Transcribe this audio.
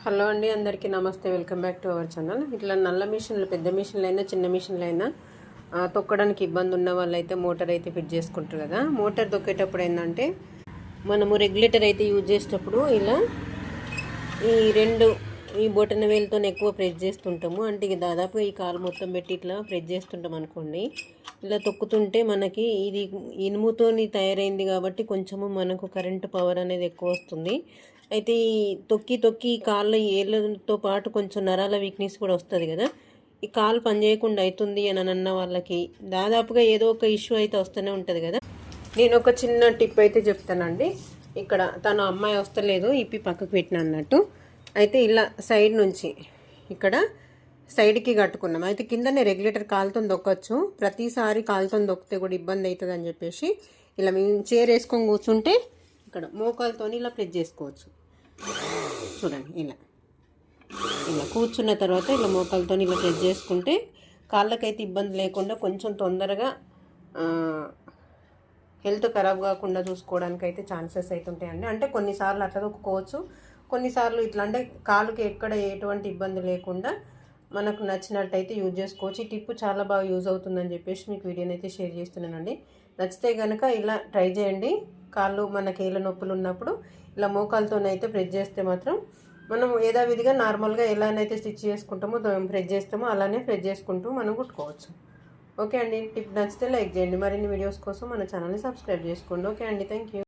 Hello అండి, అందరికీ నమస్తే. Welcome back to our channel. ఇట్లా నల్ల మిషన్లు, పెద్ద మిషన్లు అయినా చిన్న మిషన్లు అయినా తొక్కడానికి ఇబ్బంది ఉన్న వాళ్ళు అయితే మోటార్ అయితే ఫిట్ చేసుకుంటారు కదా. మోటార్ తొక్కేటప్పుడు ఏంటంటే మనము రెగ్యులేటర్ అయితే యూజ్ చేసేటప్పుడు ఇలా ఈ బొటన వేలుతో ఎక్కువ ప్రెస్ చేస్తుంటాము. అంటే దాదాపు ఈ కాలు మొత్తం పెట్టి ఇట్లా ప్రెస్ చేస్తుంటాం అనుకోండి. ఇలా తొక్కుతుంటే మనకి ఇది ఇనుముతోని తయారైంది కాబట్టి కొంచెము మనకు కరెంటు పవర్ అనేది ఎక్కువ వస్తుంది. అయితే ఈ తొక్కి కాళ్ళ ఏళ్ళతో పాటు కొంచెం నరాల వీక్నెస్ కూడా వస్తుంది కదా. ఈ కాలు పనిచేయకుండా అవుతుంది అని అన్న వాళ్ళకి దాదాపుగా ఏదో ఒక ఇష్యూ అయితే వస్తూనే ఉంటుంది కదా. నేను ఒక చిన్న టిప్ అయితే చెప్తానండి. ఇక్కడ తన అమ్మాయి వస్తలేదు, ఇప్పి పక్కకు పెట్టిన అన్నట్టు. అయితే ఇలా సైడ్ నుంచి ఇక్కడ సైడ్కి కట్టుకున్నాం. అయితే కిందనే రెగ్యులేటర్ కాలుతో దొక్కచ్చు. ప్రతిసారి కాలుతో దొక్కితే కూడా ఇబ్బంది అవుతుంది అని చెప్పేసి ఇలా మేము చైర్ వేసుకొని కూర్చుంటే ఇక్కడ మోకాలతో ఇలా ప్రెస్ చేసుకోవచ్చు. చూడండి, ఇలా కూర్చున్న తర్వాత ఇలా మోకాలతో ఇలా ప్రెస్ చేసుకుంటే కాళ్ళకైతే ఇబ్బంది లేకుండా కొంచెం తొందరగా హెల్త్ ఖరాబ్ కాకుండా చూసుకోవడానికి అయితే ఛాన్సెస్ అయితే ఉంటాయండి. అంటే కొన్నిసార్లు అట్లా దొక్కుకోవచ్చు, కొన్నిసార్లు ఇట్లా అంటే కాలుకి ఎక్కడ ఎటువంటి ఇబ్బంది లేకుండా మనకు నచ్చినట్టయితే యూజ్ చేసుకోవచ్చు. ఈ టిప్పు చాలా బాగా యూజ్ అవుతుందని చెప్పేసి మీకు వీడియోని అయితే షేర్ చేస్తున్నానండి. నచ్చితే కనుక ఇలా ట్రై చేయండి. కాళ్ళు మనకి ఏళ్ళ నొప్పులు ఉన్నప్పుడు ఇలా మోకాలతోనైతే ప్రెస్ చేస్తే మాత్రం మనం యథావిధిగా నార్మల్గా ఎలానైతే స్టిచ్ చేసుకుంటామో ప్రెస్ చేస్తామో అలానే ప్రెస్ చేసుకుంటూ మనం కుట్టుకోవచ్చు. ఓకే అండి, టిప్ నచ్చితే లైక్ చేయండి. మరిన్ని వీడియోస్ కోసం మన ఛానల్ని సబ్స్క్రైబ్ చేసుకోండి. ఓకే అండి, థ్యాంక్ యూ.